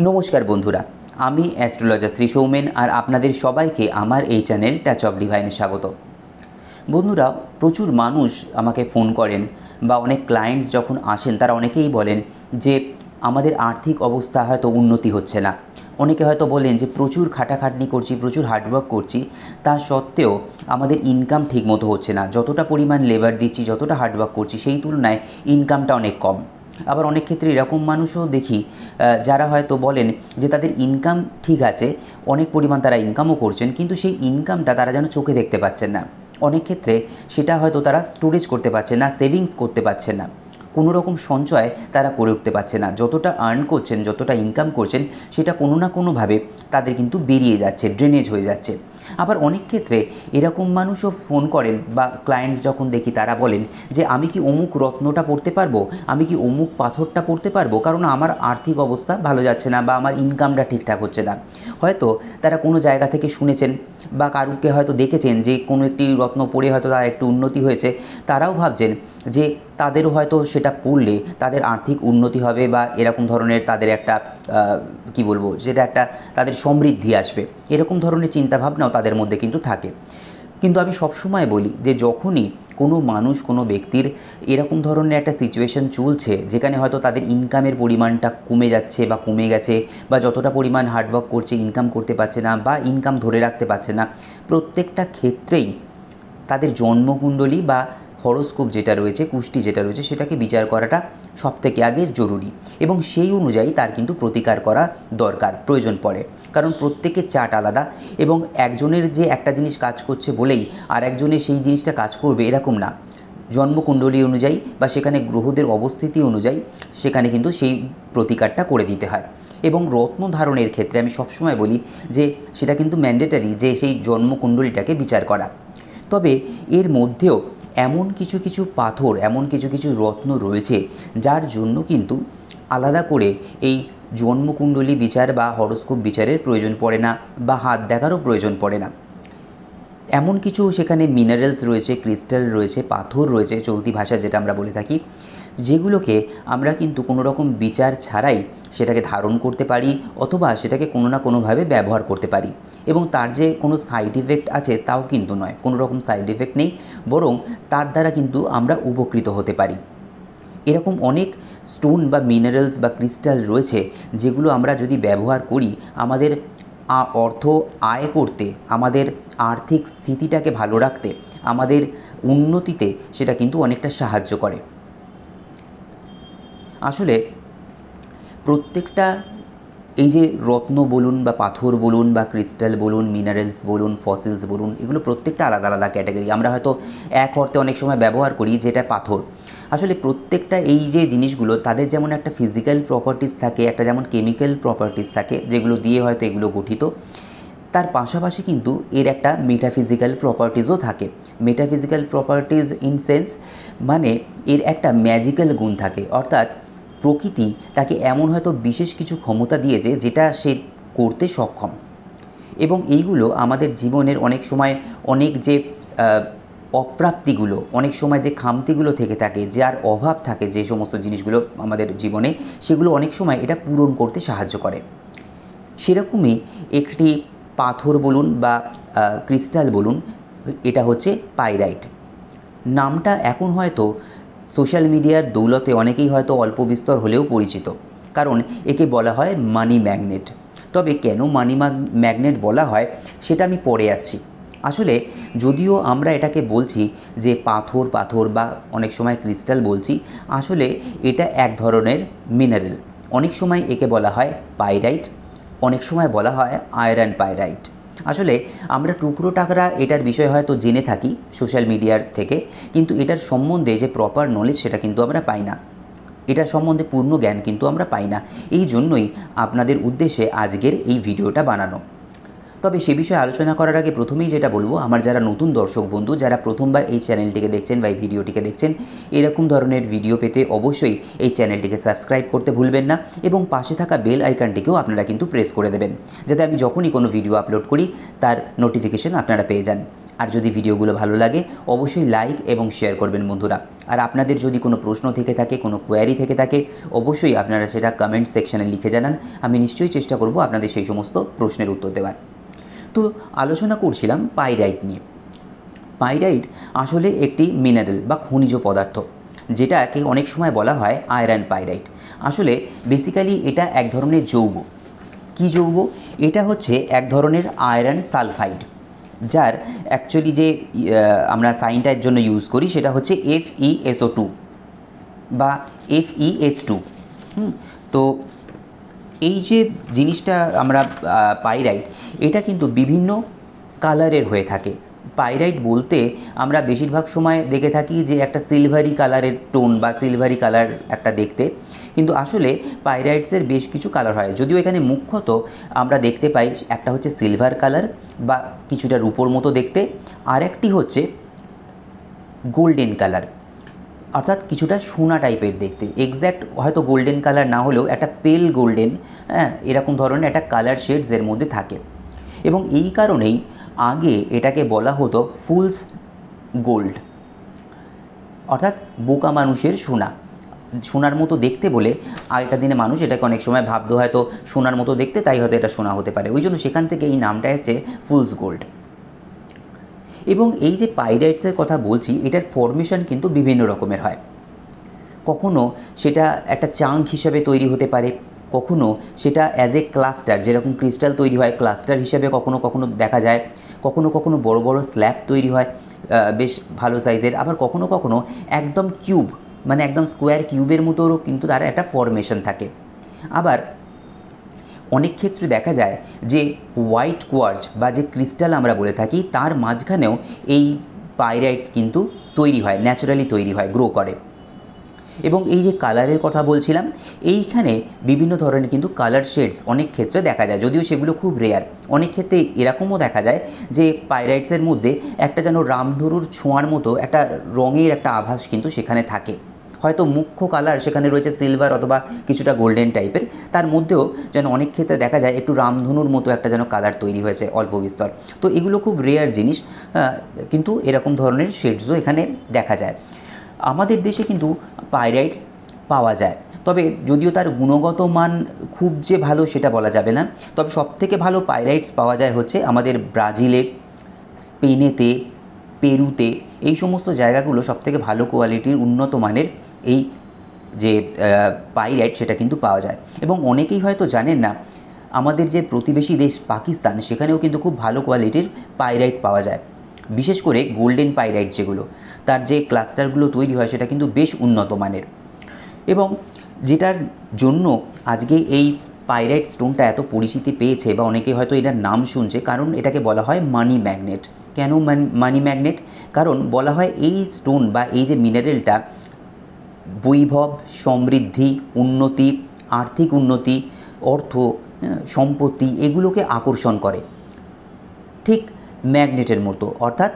নমস্কার বন্ধুরা, আমি অ্যাস্ট্রোলজার শ্রী সৌমেন আর আপনাদের সবাইকে আমার এই চ্যানেল টাচ অফ ডিভাইনে স্বাগত। বন্ধুরা, প্রচুর মানুষ আমাকে ফোন করেন বা অনেক ক্লায়েন্টস যখন আসেন তারা অনেকেই বলেন যে আমাদের আর্থিক অবস্থা হয়তো উন্নতি হচ্ছে না। অনেকে হয়তো বলেন যে প্রচুর খাটাখাটনি করছি, প্রচুর হার্ডওয়ার্ক করছি, তা সত্ত্বেও আমাদের ইনকাম ঠিকমতো হচ্ছে না। যতটা পরিমাণ লেবার দিচ্ছি, যতটা হার্ডওয়ার্ক করছি, সেই তুলনায় ইনকামটা অনেক কম। আবার অনেক ক্ষেত্রে এরকম মানুষও দেখি যারা হয়তো বলেন যে তাদের ইনকাম ঠিক আছে, অনেক পরিমাণ তারা ইনকামও করছেন, কিন্তু সেই ইনকামটা তারা যেন চোখে দেখতে পাচ্ছেন না। অনেক ক্ষেত্রে সেটা হয়তো তারা স্টোরেজ করতে পারছে না, সেভিংস করতে পারছে না, কোনো রকম সঞ্চয় তারা করে উঠতে পারছে না। যতটা আর্ন করছেন, যতটা ইনকাম করছেন, সেটা কোনো না কোনোভাবে তাদের কিন্তু বেরিয়ে যাচ্ছে, ড্রেনেজ হয়ে যাচ্ছে। আবার অনেক ক্ষেত্রে এরকম মানুষও ফোন করেন বা ক্লায়েন্টস যখন দেখি তারা বলেন যে আমি কি অমুক রত্নটা পড়তে পারবো, আমি কি অমুক পাথরটা পড়তে পারবো, কারণ আমার আর্থিক অবস্থা ভালো যাচ্ছে না বা আমার ইনকামটা ঠিকঠাক হচ্ছে না। হয়তো তারা কোনো জায়গা থেকে শুনেছেন বা কারুকে হয়তো দেখেছেন যে কোনো একটি রত্ন পড়ে হয়তো তার একটু উন্নতি হয়েছে, তারাও ভাবছেন যে তাদেরও হয়তো সেটা পড়লে তাদের আর্থিক উন্নতি হবে বা এরকম ধরনের তাদের একটা কি বলবো, যেটা একটা তাদের সমৃদ্ধি আসবে, এরকম ধরনের চিন্তাভাবনাও তাদের মধ্যে কিন্তু থাকে। কিন্তু আমি সবসময় বলি যে যখনই কোনো মানুষ, কোনো ব্যক্তির এরকম ধরনের একটা সিচুয়েশন চলছে যেখানে হয়তো তাদের ইনকামের পরিমাণটা কমে যাচ্ছে বা কমে গেছে, বা যতটা পরিমাণ হার্ডওয়ার্ক করছে ইনকাম করতে পারছে না বা ইনকাম ধরে রাখতে পারছে না, প্রত্যেকটা ক্ষেত্রেই তাদের জন্মকুণ্ডলী বা হরোস্কোপ যেটা রয়েছে, কুষ্টি যেটা রয়েছে, সেটাকে বিচার করাটা সবথেকে আগে জরুরি এবং সেই অনুযায়ী তার কিন্তু প্রতিকার করা দরকার, প্রয়োজন পড়ে। কারণ প্রত্যেকের চার্ট আলাদা এবং একজনের যে একটা জিনিস কাজ করছে বলেই আর একজনের সেই জিনিসটা কাজ করবে এরকম না। জন্মকুণ্ডলী অনুযায়ী বা সেখানে গ্রহদের অবস্থিতি অনুযায়ী সেখানে কিন্তু সেই প্রতিকারটা করে দিতে হয়। এবং রত্ন ধারণের ক্ষেত্রে আমি সবসময় বলি যে সেটা কিন্তু ম্যান্ডেটারি যে সেই জন্মকুণ্ডলীটাকে বিচার করা। তবে এর মধ্যেও এমন কিছু কিছু পাথর, এমন কিছু কিছু রত্ন রয়েছে যার জন্য কিন্তু আলাদা করে এই জন্মকুণ্ডলী বিচার বা হরোস্কোপ বিচারের প্রয়োজন পড়ে না বা হাত দেখারও প্রয়োজন পড়ে না। এমন কিছু সেখানে মিনারেলস রয়েছে, ক্রিস্টাল রয়েছে, পাথর রয়েছে, চলতি ভাষা যেটা আমরা বলে থাকি, যেগুলোকে আমরা কিন্তু কোনো রকম বিচার ছাড়াই সেটাকে ধারণ করতে পারি অথবা সেটাকে কোনো না কোনোভাবে ব্যবহার করতে পারি। এবং তার যে কোনো সাইড ইফেক্ট আছে তাও কিন্তু নয়, কোনো রকম সাইড ইফেক্ট নেই, বরং তার দ্বারা কিন্তু আমরা উপকৃত হতে পারি। এরকম অনেক স্টোন বা মিনারেলস বা ক্রিস্টাল রয়েছে যেগুলো আমরা যদি ব্যবহার করি আমাদের অর্থ আয় করতে, আমাদের আর্থিক স্থিতিটাকে ভালো রাখতে, আমাদের উন্নতিতে সেটা কিন্তু অনেকটা সাহায্য করে। আসলে প্রত্যেকটা এই যে রত্ন বলুন বা পাথর বলুন বা ক্রিস্টাল বলুন, মিনারেলস বলুন, ফসিলস বলুন, এগুলো প্রত্যেকটা আলাদা আলাদা ক্যাটাগরি। আমরা হয়তো এক অর্থে অনেক সময় ব্যবহার করি যেটা পাথর। আসলে প্রত্যেকটা এই যে জিনিসগুলো তাদের যেমন একটা ফিজিক্যাল প্রপার্টিস থাকে, একটা যেমন কেমিক্যাল প্রপার্টিস থাকে যেগুলো দিয়ে হয়তো এগুলো গঠিত, তার পাশাপাশি কিন্তু এর একটা মেটাফিজিক্যাল প্রপার্টিসও থাকে। মেটাফিজিক্যাল প্রপার্টিস ইন সেন্স মানে এর একটা ম্যাজিক্যাল গুণ থাকে, অর্থাৎ প্রকৃতি তাকে এমন হয়তো বিশেষ কিছু ক্ষমতা দিয়েছে যেটা সে করতে সক্ষম। এবং এইগুলো আমাদের জীবনের অনেক সময় অনেক যে অপ্রাপ্তিগুলো, অনেক সময় যে খামতিগুলো থেকে থাকে, যার অভাব থাকে যে সমস্ত জিনিসগুলো আমাদের জীবনে, সেগুলো অনেক সময় এটা পূরণ করতে সাহায্য করে। সেরকমই একটি পাথর বলুন বা ক্রিস্টাল বলুন, এটা হচ্ছে পাইরাইট। নামটা এখন হয়তো সোশ্যাল মিডিয়ার দৌলতে অনেকেই হয়তো অল্প বিস্তর হলেও পরিচিত, কারণ একে বলা হয় মানি ম্যাগনেট। তবে কেন মানি ম্যাগনেট বলা হয় সেটা আমি পরে আসছি। আসলে যদিও আমরা এটাকে বলছি যে পাথর পাথর বা অনেক সময় ক্রিস্টাল বলছি, আসলে এটা এক ধরনের মিনারেল। অনেক সময় একে বলা হয় পাইরাইট, অনেক সময় বলা হয় আয়রন পাইরাইট। আসলে আমরা টুকরো টাকরা এটার বিষয় হয়তো জেনে থাকি সোশ্যাল মিডিয়ার থেকে, কিন্তু এটার সম্বন্ধে যে প্রপার নলেজ সেটা কিন্তু আমরা পাই না, এটার সম্বন্ধে পূর্ণ জ্ঞান কিন্তু আমরা পাই না। এই জন্যই আপনাদের উদ্দেশ্যে আজকের এই ভিডিওটা বানানো। তবে সে বিষয়ে আলোচনা করার আগে প্রথমেই যেটা বলবো, আমার যারা নতুন দর্শক বন্ধু, যারা প্রথমবার এই চ্যানেলটিকে দেখছেন বা এই ভিডিওটিকে দেখছেন, এরকম ধরনের ভিডিও পেতে অবশ্যই এই চ্যানেলটিকে সাবস্ক্রাইব করতে ভুলবেন না এবং পাশে থাকা বেল আইকনটিকেও আপনারা কিন্তু প্রেস করে দেবেন, যাতে আমি যখনই কোনো ভিডিও আপলোড করি তার নোটিফিকেশন আপনারা পেয়ে যান। আর যদি ভিডিওগুলো ভালো লাগে অবশ্যই লাইক এবং শেয়ার করবেন বন্ধুরা। আর আপনাদের যদি কোনো প্রশ্ন থেকে থাকে, কোনো কোয়ারি থেকে থাকে, অবশ্যই আপনারা সেটা কমেন্ট সেকশানে লিখে জানান। আমি নিশ্চয়ই চেষ্টা করব আপনাদের সেই সমস্ত প্রশ্নের উত্তর দেওয়ার। তো আলোচনা করছিলাম পাইরাইট নিয়ে। পাইরাইট আসলে একটি মিনারেল বা খনিজ পদার্থ, যেটাকে অনেক সময় বলা হয় আয়রন পাইরাইট। আসলে বেসিক্যালি এটা এক ধরনের যৌগ। কি যৌগ? এটা হচ্ছে এক ধরনের আয়রন সালফাইড, যার অ্যাকচুয়ালি যে আমরা সাইনটার জন্য ইউজ করি সেটা হচ্ছে FeSO2 বা FeS2। তো এই যে জিনিসটা আমরা পাইরাইট, এটা কিন্তু বিভিন্ন কালারের হয়ে থাকে। পাইরাইট বলতে আমরা বেশিরভাগ সময় দেখে থাকি যে একটা সিলভারি কালারের টোন বা সিলভারি কালার একটা দেখতে, কিন্তু আসলে পাইরাইটসের বেশ কিছু কালার হয়। যদিও এখানে মুখ্যত আমরা দেখতে পাই একটা হচ্ছে সিলভার কালার বা কিছুটা রূপোর মতো দেখতে, আর একটি হচ্ছে গোল্ডেন কালার, অর্থাৎ কিছুটা সোনা টাইপের দেখতে। এক্স্যাক্ট হয়তো গোল্ডেন কালার না হলেও একটা পেল গোল্ডেন, এরকম ধরনের একটা কালার শেডস এর মধ্যে থাকে। এবং এই কারণেই আগে এটাকে বলা হতো ফুলস গোল্ড, অর্থাৎ বোকা মানুষের সোনা। সোনার মতো দেখতে বলে আগেকার দিনে মানুষ এটাকে অনেক সময় ভাবতো হয়তো সোনার মতো দেখতে, তাই হয়তো এটা সোনা হতে পারে, ওই জন্য সেখান থেকে এই নামটা এসেছে ফুলস গোল্ড। এবং এই যে পাইরাইটসের কথা বলছি, এটার ফর্মেশন কিন্তু বিভিন্ন রকমের হয়। কখনো সেটা একটা চাঙ্ক হিসাবে তৈরি হতে পারে, কখনো সেটা অ্যাজ এ ক্লাস্টার, যেরকম ক্রিস্টাল তৈরি হয় ক্লাস্টার হিসাবে কখনো কখনো দেখা যায়, কখনো কখনো বড় বড় স্ল্যাব তৈরি হয় বেশ ভালো সাইজের, আবার কখনো কখনো একদম কিউব, মানে একদম স্কোয়ার কিউবের মতোও কিন্তু তার একটা ফর্মেশন থাকে। আবার অনেক ক্ষেত্রে দেখা যায় যে হোয়াইট কোয়ার্টজ বা যে ক্রিস্টাল আমরা বলে থাকি, তার মাঝখানেও এই পাইরাইট কিন্তু তৈরি হয়, ন্যাচারালি তৈরি হয়, গ্রো করে। এবং এই যে কালারের কথা বলছিলাম, এইখানে বিভিন্ন ধরনের কিন্তু কালার শেডস অনেক ক্ষেত্রে দেখা যায়, যদিও সেগুলো খুব রেয়ার। অনেক ক্ষেত্রে এরকমও দেখা যায় যে পাইরাইটসের মধ্যে একটা যেন রামধনুর ছোঁয়ার মতো একটা রঙের একটা আভাস কিন্তু সেখানে থাকে। হয়তো মুখ্য কালার সেখানে রয়েছে সিলভার অথবা কিছুটা গোল্ডেন টাইপের, তার মধ্যেও যেন অনেক ক্ষেত্রে দেখা যায় একটু রামধনুর মতো একটা যেন কালার তৈরি হয়েছে অল্প বিস্তর। তো এগুলো খুব রেয়ার জিনিস, কিন্তু এরকম ধরনের শেডসও এখানে দেখা যায়। আমাদের দেশে কিন্তু পাইরাইটস পাওয়া যায়, তবে যদিও তার গুণগত মান খুব যে ভালো সেটা বলা যাবে না। তবে সবথেকে ভালো পাইরাইটস পাওয়া যায় হচ্ছে আমাদের ব্রাজিলে, স্পেনেতে, পেরুতে, এই সমস্ত জায়গাগুলো সবথেকে ভালো কোয়ালিটির উন্নত মানের এই যে পাইরাইট সেটা কিন্তু পাওয়া যায়। এবং অনেকেই হয়তো জানেন না, আমাদের যে প্রতিবেশী দেশ পাকিস্তান, সেখানেও কিন্তু খুব ভালো কোয়ালিটির পাইরাইট পাওয়া যায়। বিশেষ করে গোল্ডেন পাইরাইট যেগুলো, তার যে ক্লাস্টারগুলো তৈরি হয় সেটা কিন্তু বেশ উন্নত মানের। এবং যেটার জন্য আজকে এই পাইরাইট স্টোনটা এত পরিচিতি পেয়েছে বা অনেকে হয়তো এটার নাম শুনছে, কারণ এটাকে বলা হয় মানি ম্যাগনেট। কেন মানি ম্যাগনেট? কারণ বলা হয় এই স্টোন বা এই যে মিনারেলটা বৈভব, সমৃদ্ধি, উন্নতি, আর্থিক উন্নতি, অর্থ, সম্পত্তি এগুলোকে আকর্ষণ করে, ঠিক ম্যাগনেটের মতো। অর্থাৎ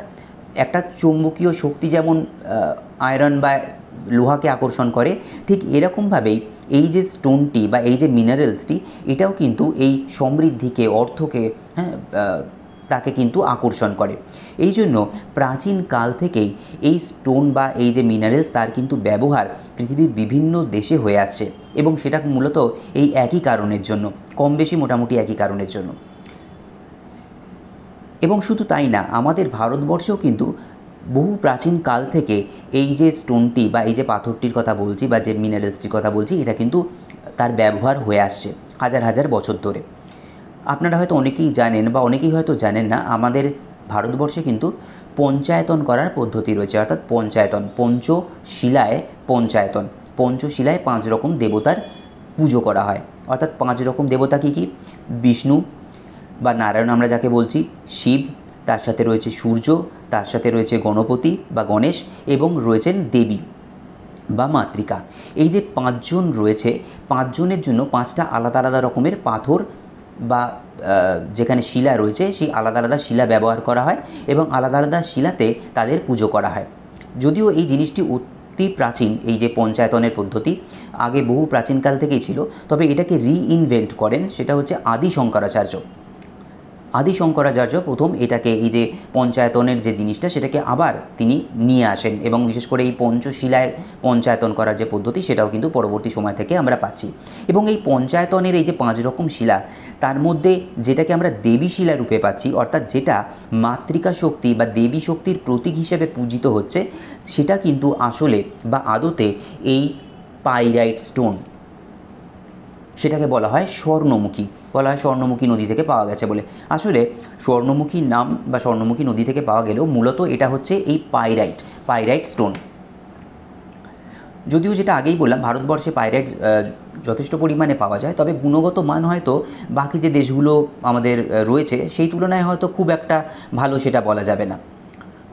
একটা চৌম্বকীয় শক্তি যেমন আয়রন বা লোহাকে আকর্ষণ করে, ঠিক এরকমভাবেই এই যে স্টোনটি বা এই যে মিনারেলসটি, এটাও কিন্তু এই সমৃদ্ধিকে, অর্থকে, তাকে কিন্তু আকর্ষণ করে। এই জন্য প্রাচীন কাল থেকেই এই স্টোন বা এই যে মিনারেলস, তার কিন্তু ব্যবহার পৃথিবীর বিভিন্ন দেশে হয়ে আসছে, এবং সেটা মূলত এই একই কারণের জন্য, কম বেশি মোটামুটি একই কারণের জন্য। এবং শুধু তাই না, আমাদের ভারতবর্ষেও কিন্তু বহু প্রাচীন কাল থেকে এই যে স্টোনটি বা এই যে পাথরটির কথা বলছি বা যে মিনারেলসটির কথা বলছি, এটা কিন্তু তার ব্যবহার হয়ে আসছে হাজার হাজার বছর ধরে। আপনারা হয়তো অনেকেই জানেন বা অনেকেই হয়তো জানেন না, আমাদের ভারতবর্ষে কিন্তু পঞ্চায়তন করার পদ্ধতি রয়েছে, অর্থাৎ পঞ্চায়তন, পঞ্চশিলায় পঞ্চায়তন। পঞ্চশিলায় 5 রকম দেবতার পুজো করা হয়, অর্থাৎ 5 রকম দেবতা কী কী? বিষ্ণু বা নারায়ণ আমরা যাকে বলছি, শিব, তার সাথে রয়েছে সূর্য, তার সাথে রয়েছে গণপতি বা গণেশ, এবং রয়েছেন দেবী বা মাতৃকা। এই যে 5 জন রয়েছে, 5 জনের জন্য 5টা আলাদা আলাদা রকমের পাথর বা যেখানে শিলা রয়েছে সেই আলাদা আলাদা শিলা ব্যবহার করা হয় এবং আলাদা আলাদা শিলাতে তাদের পুজো করা হয়। যদিও এই জিনিসটি অতি প্রাচীন, এই যে পঞ্চায়েতনের পদ্ধতি আগে বহু প্রাচীনকাল থেকেই ছিল, তবে এটাকে রিইনভেন্ট করেন সেটা হচ্ছে আদি শঙ্করাচার্য। আদি শঙ্করাচার্য প্রথম এটাকে, এই যে পঞ্চায়েতনের যে জিনিসটা সেটাকে আবার তিনি নিয়ে আসেন এবং বিশেষ করে এই পঞ্চশিলায় পঞ্চায়েতন করার যে পদ্ধতি সেটাও কিন্তু পরবর্তী সময় থেকে আমরা পাচ্ছি। এবং এই পঞ্চায়েতনের এই যে 5 রকম শিলা, তার মধ্যে যেটাকে আমরা দেবী শিলা রূপে পাচ্ছি, অর্থাৎ যেটা মাতৃকা শক্তি বা দেবী শক্তির প্রতীক হিসেবে পূজিত হচ্ছে, সেটা কিন্তু আসলে বা আদতে এই পাইরাইট স্টোন। সেটাকে বলা হয় স্বর্ণমুখী, বলা হয় স্বর্ণমুখী নদী থেকে পাওয়া গেছে বলে। আসলে স্বর্ণমুখী নাম বা স্বর্ণমুখী নদী থেকে পাওয়া গেলেও মূলত এটা হচ্ছে এই পাইরাইট স্টোন। যদিও যেটা আগেই বললাম, ভারতবর্ষে পাইরাইট যথেষ্ট পরিমাণে পাওয়া যায়, তবে গুণগত মান হয়তো বাকি যে দেশগুলো আমাদের রয়েছে সেই তুলনায় হয়তো খুব একটা ভালো সেটা বলা যাবে না,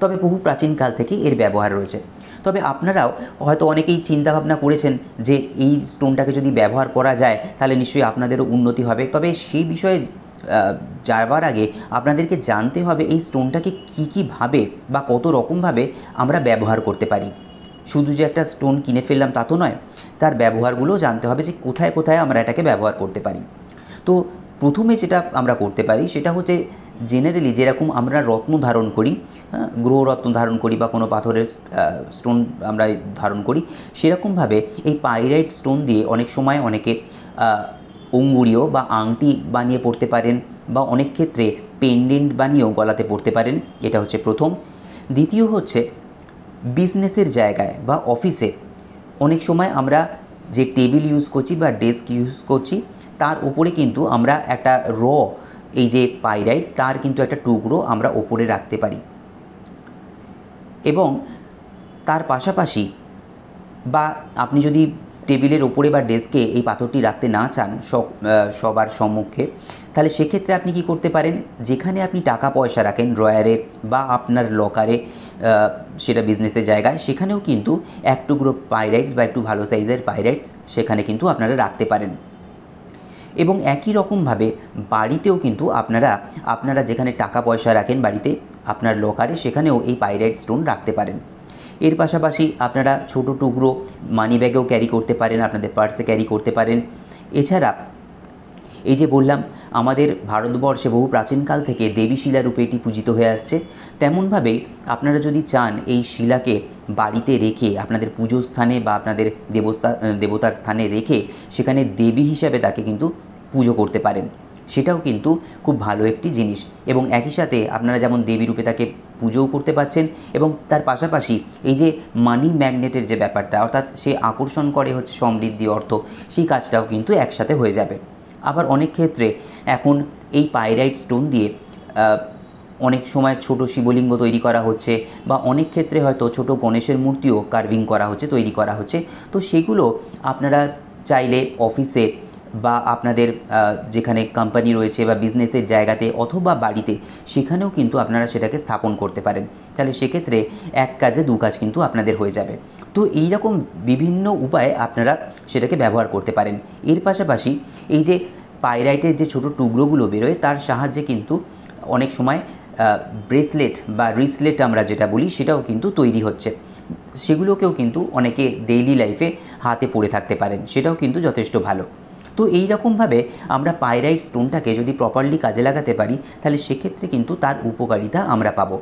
তবে বহু প্রাচীনকাল থেকে এর ব্যবহার রয়েছে। তবে আপনারাও হয়তো অনেকেই চিন্তাভাবনা করেছেন যে এই স্টোনটাকে যদি ব্যবহার করা যায় তাহলে নিশ্চয়ই আপনাদেরও উন্নতি হবে। তবে সেই বিষয়ে যাবার আগে আপনাদেরকে জানতে হবে এই স্টোনটাকে কীভাবে বা কত রকমভাবে আমরা ব্যবহার করতে পারি। শুধু যে একটা স্টোন কিনে ফেললাম তা তো নয়, তার ব্যবহারগুলোও জানতে হবে যে কোথায় কোথায় আমরা এটাকে ব্যবহার করতে পারি। তো প্রথমে যেটা আমরা করতে পারি সেটা হচ্ছে, জেনারেলি যেরকম আমরা রত্ন ধারণ করি, গ্রহরত্ন ধারণ করি বা কোনো পাথরের স্টোন আমরা ধারণ করি, সেরকমভাবে এই পাইরাইট স্টোন দিয়ে অনেক সময় অনেকে অঙ্গুরীয় বা আংটি বানিয়ে পড়তে পারেন, বা অনেক ক্ষেত্রে পেন্ডেন্ট বানিয়েও গলাতে পড়তে পারেন। এটা হচ্ছে প্রথম। দ্বিতীয় হচ্ছে, বিজনেসের জায়গায় বা অফিসে অনেক সময় আমরা যে টেবিল ইউজ করছি বা ডেস্ক ইউজ করছি, তার উপরে কিন্তু আমরা একটা এই যে পাইরাইট তার কিন্তু একটা টুকরো আমরা ওপরে রাখতে পারি। এবং তার পাশাপাশি বা আপনি যদি টেবিলের ওপরে বা ডেস্কে এই পাথরটি রাখতে না চান সবার সম্মুখে, তাহলে সেক্ষেত্রে আপনি কি করতে পারেন, যেখানে আপনি টাকা পয়সা রাখেন ড্রয়ারে বা আপনার লকারে, সেটা বিজনেসের জায়গায়, সেখানেও কিন্তু এক টুকরো পাইরাইটস বা একটু ভালো সাইজের পাইরাইটস সেখানে কিন্তু আপনারা রাখতে পারেন। এবং একই রকমভাবে বাড়িতেও কিন্তু আপনারা যেখানে টাকা পয়সা রাখেন বাড়িতে আপনার লকারে, সেখানেও এই পাইরাইট স্টোন রাখতে পারেন। এর পাশাপাশি আপনারা ছোট টুকরো মানি ব্যাগেও ক্যারি করতে পারেন, আপনাদের পার্সে ক্যারি করতে পারেন। এছাড়া এই যে বললাম, আমাদের ভারতবর্ষে বহু প্রাচীনকাল থেকে দেবী শিলা রূপে এটি পূজিত হয়ে আসছে, তেমনভাবেই আপনারা যদি চান এই শিলাকে বাড়িতে রেখে আপনাদের পুজোর স্থানে বা আপনাদের দেবতার স্থানে রেখে সেখানে দেবী হিসাবে তাকে কিন্তু পুজো করতে পারেন। সেটাও কিন্তু খুব ভালো একটি জিনিস। এবং একই সাথে আপনারা যেমন দেবী রূপে তাকে পুজোও করতে পারছেন, এবং তার পাশাপাশি এই যে মানি ম্যাগনেটের যে ব্যাপারটা, অর্থাৎ সে আকর্ষণ করে হচ্ছে সমৃদ্ধি, অর্থ, সেই কাজটাও কিন্তু একসাথে হয়ে যাবে। আবার অনেক ক্ষেত্রে এখন এই পাইরাইট স্টোন দিয়ে অনেক সময় ছোট শিবলিঙ্গ তৈরি করা হচ্ছে, বা অনেক ক্ষেত্রে হয়তো ছোট গণেশের মূর্তিও কার্ভিং করা হচ্ছে, তৈরি করা হচ্ছে। তো সেগুলো আপনারা চাইলে অফিসে বা আপনাদের যেখানে কোম্পানি রয়েছে বা বিজনেসের জায়গাতে অথবা বাড়িতে, সেখানেও কিন্তু আপনারা সেটাকে স্থাপন করতে পারেন। তাহলে সেক্ষেত্রে এক কাজে দু কাজ কিন্তু আপনাদের হয়ে যাবে। তো এই রকম বিভিন্ন উপায়ে আপনারা সেটাকে ব্যবহার করতে পারেন। এর পাশাপাশি এই যে পাইরাইটের যে ছোট টুকরোগুলো বেরোয়, তার সাহায্যে কিন্তু অনেক সময় ব্রেসলেট বা রিসলেট আমরা যেটা বলি, সেটাও কিন্তু তৈরি হচ্ছে। সেগুলোকেও কিন্তু অনেকে ডেইলি লাইফে হাতে পরে থাকতে পারেন, সেটাও কিন্তু যথেষ্ট ভালো। তো এই রকমভাবে আমরা পাইরাইট স্টোনটাকে যদি প্রপারলি কাজে লাগাতে পারি, তাহলে সেক্ষেত্রে কিন্তু তার উপকারিতা আমরা পাবো।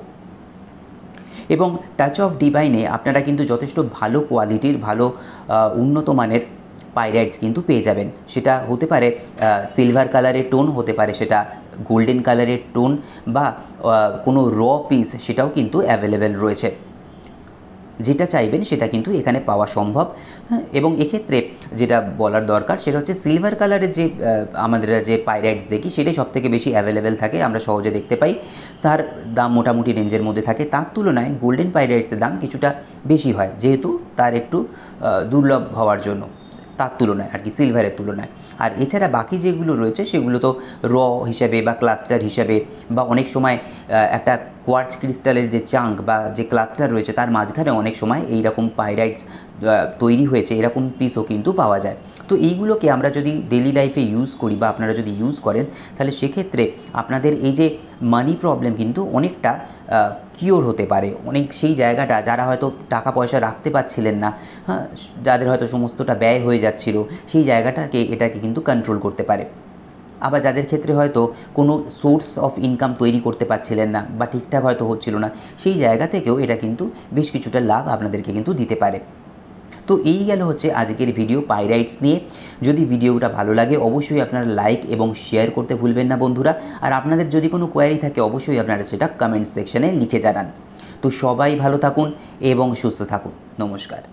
এবং টাচ অফ ডিভাইনে আপনারা কিন্তু যথেষ্ট ভালো কোয়ালিটির, ভালো উন্নত মানের পাইরাইটস কিন্তু পেয়ে যাবেন। সেটা হতে পারে সিলভার কালারের টোন, হতে পারে সেটা গোল্ডেন কালারের টোন, বা কোনো পিস, সেটাও কিন্তু অ্যাভেলেবেল রয়েছে। যেটা চাইবেন সেটা কিন্তু এখানে পাওয়া সম্ভব। এবং এক্ষেত্রে যেটা বলার দরকার সেটা হচ্ছে, সিলভার কালারের যে আমাদের যে পাইরাইটস দেখি, সেটাই সবথেকে বেশি অ্যাভেলেবেল থাকে, আমরা সহজে দেখতে পাই, তার দাম মোটামুটি রেঞ্জের মধ্যে থাকে। তার তুলনায় গোল্ডেন পাইরাইটসের দাম কিছুটা বেশি হয়, যেহেতু তার একটু দুর্লভ হওয়ার জন্য, তার তুলনায় আর কি, সিলভারের তুলনায়। আর এছাড়া বাকি যেগুলো রয়েছে সেগুলো তো হিসাবে বা ক্লাস্টার হিসাবে, বা অনেক সময় একটা কোয়ার্টজ ক্রিস্টালের যে চাঙ্ক বা যে ক্লাস্টার রয়েছে তার মাঝখানে অনেক সময় এই রকম পাইরাইটস তৈরি হয়েছে এরকম পিসও কিন্তু পাওয়া যায়। তো এইগুলোকে আমরা যদি ডেলি লাইফে ইউজ করি বা আপনারা যদি ইউজ করেন, তাহলে সেক্ষেত্রে আপনাদের এই যে মানি প্রবলেম কিন্তু অনেকটা কিওর হতে পারে। অনেক সেই জায়গাটা যারা হয়তো টাকা পয়সা রাখতে পারছিলেন না, হ্যাঁ, যাদের হয়তো সমস্তটা ব্যয় হয়ে যাচ্ছিল, সেই জায়গাটাকে এটাকে কিন্তু কন্ট্রোল করতে পারে। আবার যাদের ক্ষেত্রে হয়তো কোনো সোর্স অফ ইনকাম তৈরি করতে পারছিলেন না বা ঠিকঠাক হয়তো হচ্ছিল না, সেই জায়গা থেকেও এটা কিন্তু বেশ কিছুটা লাভ আপনাদেরকে কিন্তু দিতে পারে। তো এই গেল হচ্ছে আজকের ভিডিও পাইরাইটস নিয়ে। যদি ভিডিওটা ভালো লাগে অবশ্যই আপনারা লাইক এবং শেয়ার করতে ভুলবেন না বন্ধুরা। আর আপনাদের যদি কোনো কোয়ারি থাকে অবশ্যই আপনারা সেটা কমেন্ট সেকশনে লিখে জানান। তো সবাই ভালো থাকুন এবং সুস্থ থাকুন। নমস্কার।